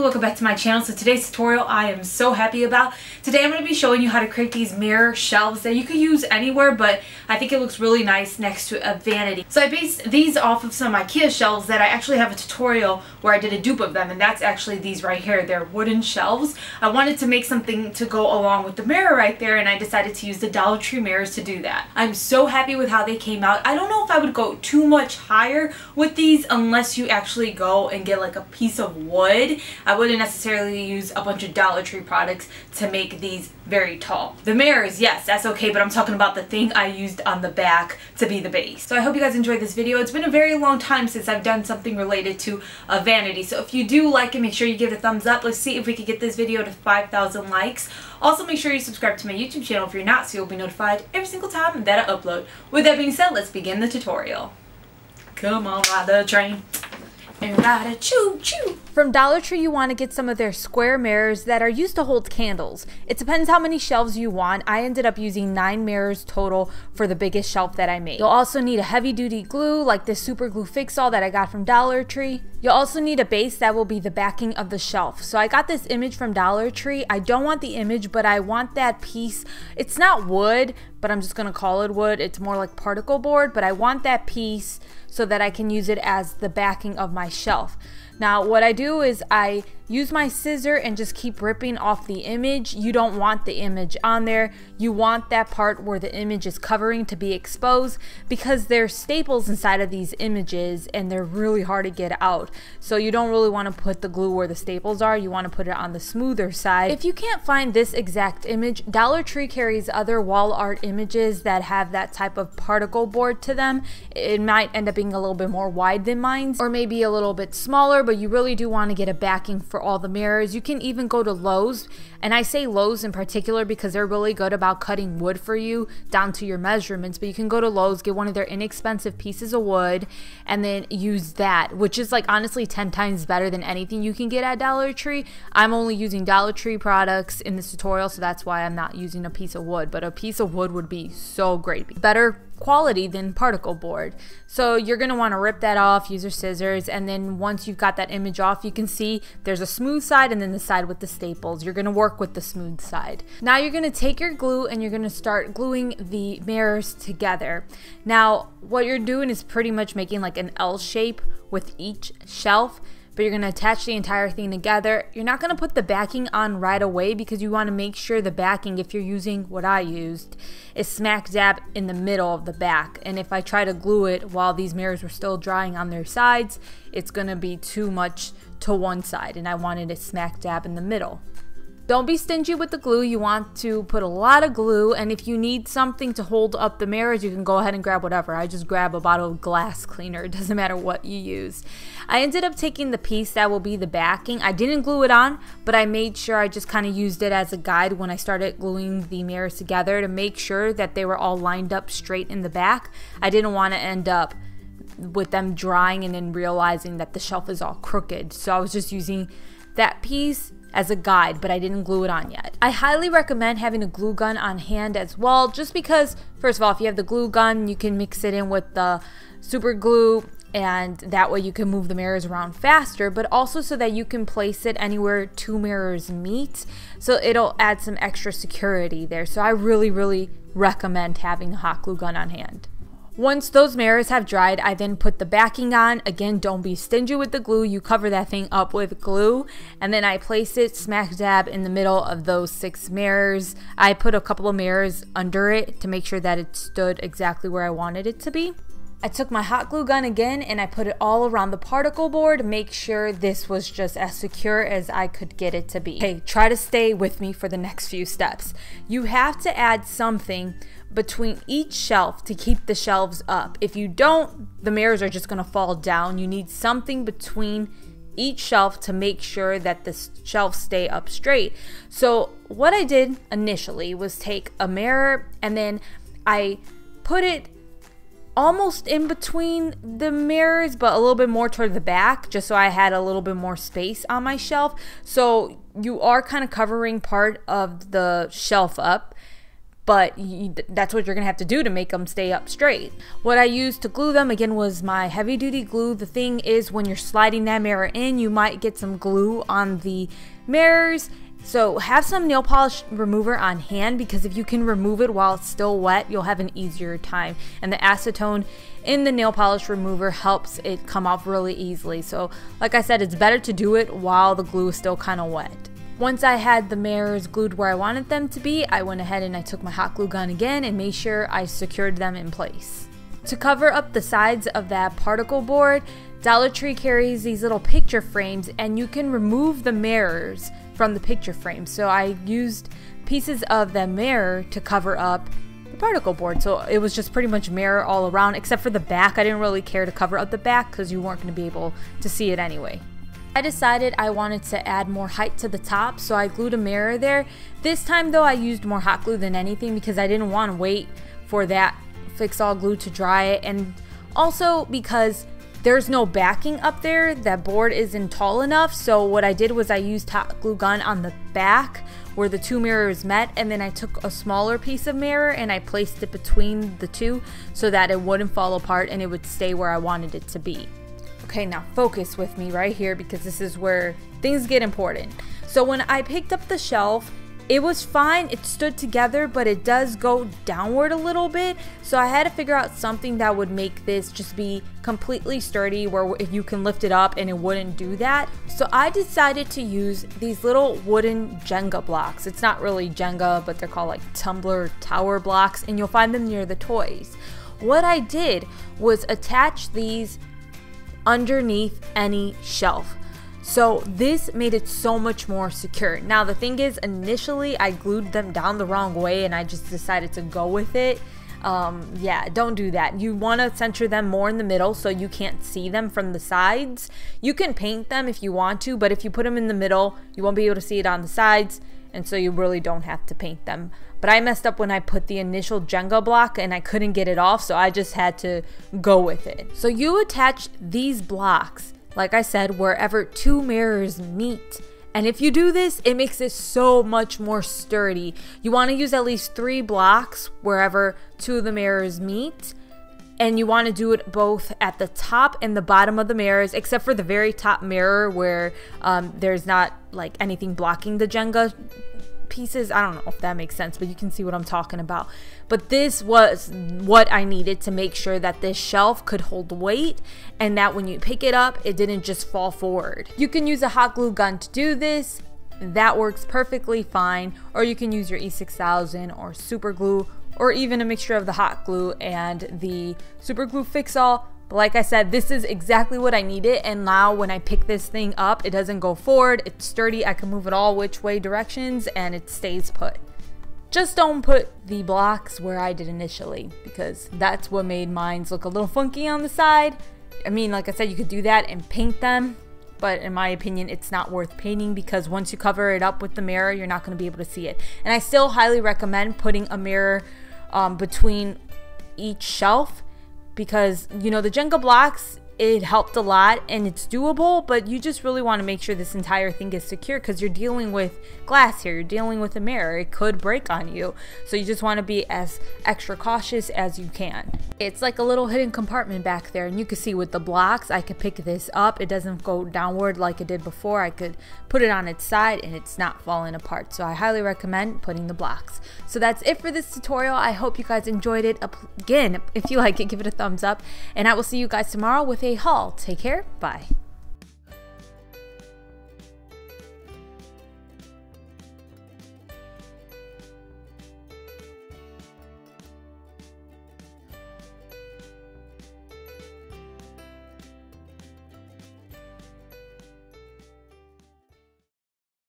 welcome back to my channel. So today's tutorial I am so happy about. Today I'm going to be showing you how to create these mirror shelves that you could use anywhere, but I think it looks really nice next to a vanity. So I based these off of some IKEA shelves that I actually have a tutorial where I did a dupe of them, and that's actually these right here. They're wooden shelves. I wanted to make something to go along with the mirror right there, and I decided to use the Dollar Tree mirrors to do that. I'm so happy with how they came out. I don't know if I would go too much higher with these unless you actually go and get like a piece of wood. I wouldn't necessarily use a bunch of Dollar Tree products to make these very tall. The mirrors, yes, that's okay, but I'm talking about the thing I used on the back to be the base. So I hope you guys enjoyed this video. It's been a very long time since I've done something related to a vanity. So if you do like it, make sure you give it a thumbs up. Let's see if we could get this video to 5,000 likes. Also, make sure you subscribe to my YouTube channel if you're not, so you'll be notified every single time that I upload. With that being said, let's begin the tutorial. Come on, ride the train. And ride a choo-choo. From Dollar Tree, you want to get some of their square mirrors that are used to hold candles. It depends how many shelves you want. I ended up using 9 mirrors total for the biggest shelf that I made. You'll also need a heavy-duty glue like this Super Glue Fix-All that I got from Dollar Tree. You'll also need a base that will be the backing of the shelf. So I got this image from Dollar Tree. I don't want the image, but I want that piece. It's not wood, but I'm just going to call it wood. It's more like particle board, but I want that piece so that I can use it as the backing of my shelf. Now what I do is I use my scissor and just keep ripping off the image. You don't want the image on there. You want that part where the image is covering to be exposed, because there's staples inside of these images and they're really hard to get out. So you don't really want to put the glue where the staples are. You want to put it on the smoother side. If you can't find this exact image, Dollar Tree carries other wall art images that have that type of particle board to them. It might end up being a little bit more wide than mine, or maybe a little bit smaller, but you really do want to get a backing for all the mirrors. You can even go to Lowe's, and I say Lowe's in particular because they're really good about cutting wood for you down to your measurements. But you can go to Lowe's, get one of their inexpensive pieces of wood, and then use that, which is like honestly 10 times better than anything you can get at Dollar Tree. I'm only using Dollar Tree products in this tutorial, so that's why I'm not using a piece of wood, but a piece of wood would be so great. Better quality than particle board. So you're going to want to rip that off, use your scissors, and then once you've got that image off, you can see there's a smooth side and then the side with the staples. You're going to work with the smooth side. Now you're going to take your glue and you're going to start gluing the mirrors together. Now what you're doing is pretty much making like an L shape with each shelf, but you're going to attach the entire thing together. You're not going to put the backing on right away because you want to make sure the backing, if you're using what I used, is smack dab in the middle of the back. And if I try to glue it while these mirrors were still drying on their sides, it's going to be too much to one side, and I wanted it smack dab in the middle. Don't be stingy with the glue. You want to put a lot of glue, and if you need something to hold up the mirrors, you can go ahead and grab whatever. I just grab a bottle of glass cleaner. It doesn't matter what you use. I ended up taking the piece that will be the backing. I didn't glue it on, but I made sure I just kind of used it as a guide when I started gluing the mirrors together to make sure that they were all lined up straight in the back. I didn't want to end up with them drying and then realizing that the shelf is all crooked. So I was just using that piece as a guide, but I didn't glue it on yet. I highly recommend having a glue gun on hand as well, just because, first of all, if you have the glue gun, you can mix it in with the super glue, and that way you can move the mirrors around faster, but also so that you can place it anywhere 2 mirrors meet, so it'll add some extra security there. So I really recommend having a hot glue gun on hand. Once those mirrors have dried, I then put the backing on. Again, don't be stingy with the glue. You cover that thing up with glue, and then I place it smack dab in the middle of those 6 mirrors. I put a couple of mirrors under it to make sure that it stood exactly where I wanted it to be. I took my hot glue gun again and I put it all around the particle board to make sure this was just as secure as I could get it to be. Hey, try to stay with me for the next few steps. You have to add something between each shelf to keep the shelves up. If you don't, the mirrors are just going to fall down. You need something between each shelf to make sure that the shelves stay up straight. So what I did initially was take a mirror and then I put it almost in between the mirrors, but a little bit more toward the back, just so I had a little bit more space on my shelf. So you are kind of covering part of the shelf up. but that's what you're gonna have to do to make them stay up straight. What I used to glue them again was my heavy duty glue. The thing is, when you're sliding that mirror in, you might get some glue on the mirrors. So have some nail polish remover on hand, because if you can remove it while it's still wet, you'll have an easier time. And the acetone in the nail polish remover helps it come off really easily. So like I said, it's better to do it while the glue is still kind of wet. Once I had the mirrors glued where I wanted them to be, I went ahead and I took my hot glue gun again and made sure I secured them in place. To cover up the sides of that particle board, Dollar Tree carries these little picture frames, and you can remove the mirrors from the picture frame. So I used pieces of the mirror to cover up the particle board. So it was just pretty much mirror all around, except for the back. I didn't really care to cover up the back because you weren't going to be able to see it anyway. I decided I wanted to add more height to the top, so I glued a mirror there. This time though, I used more hot glue than anything because I didn't want to wait for that Fix-All glue to dry it, and also because there's no backing up there. That board isn't tall enough. So what I did was I used hot glue gun on the back where the two mirrors met, and then I took a smaller piece of mirror and I placed it between the two so that it wouldn't fall apart and it would stay where I wanted it to be. Okay, now focus with me right here, because this is where things get important. So when I picked up the shelf, it was fine, it stood together, but it does go downward a little bit. So I had to figure out something that would make this just be completely sturdy, where if you can lift it up and it wouldn't do that. So I decided to use these little wooden Jenga blocks. It's not really Jenga, but they're called like tumbler tower blocks, and you'll find them near the toys. What I did was attach these underneath any shelf. So this made it so much more secure. Now the thing is, initially I glued them down the wrong way and I just decided to go with it. Yeah, don't do that. You want to center them more in the middle so you can't see them from the sides. You can paint them if you want to, but if you put them in the middle, you won't be able to see it on the sides, and so you really don't have to paint them. But I messed up when I put the initial Jenga block and I couldn't get it off, so I just had to go with it. So you attach these blocks, like I said, wherever two mirrors meet. And if you do this, it makes it so much more sturdy. You want to use at least 3 blocks wherever two of the mirrors meet. And you want to do it both at the top and the bottom of the mirrors, except for the very top mirror where there's not like anything blocking the Jenga pieces. I don't know if that makes sense, but you can see what I'm talking about. But this was what I needed to make sure that this shelf could hold weight and that when you pick it up, it didn't just fall forward. You can use a hot glue gun to do this. That works perfectly fine. Or you can use your E6000 or super glue, or even a mixture of the hot glue and the super glue Fix-All. But like I said, this is exactly what I needed, and now when I pick this thing up, it doesn't go forward, it's sturdy, I can move it all which way directions, and it stays put. Just don't put the blocks where I did initially, because that's what made mine look a little funky on the side. I mean, like I said, you could do that and paint them, but in my opinion, it's not worth painting, because once you cover it up with the mirror, you're not going to be able to see it. And I still highly recommend putting a mirror between each shelf, because, you know, the Jenga blocks, it helped a lot and it's doable, but you just really want to make sure this entire thing is secure, because you're dealing with glass here, you're dealing with a mirror, it could break on you. So you just want to be as extra cautious as you can. It's like a little hidden compartment back there, and you can see with the blocks, I could pick this up, it doesn't go downward like it did before. I could put it on its side and it's not falling apart. So I highly recommend putting the blocks. So that's it for this tutorial. I hope you guys enjoyed it. Again, if you like it, give it a thumbs up, and I will see you guys tomorrow with a haul. Take care. Bye.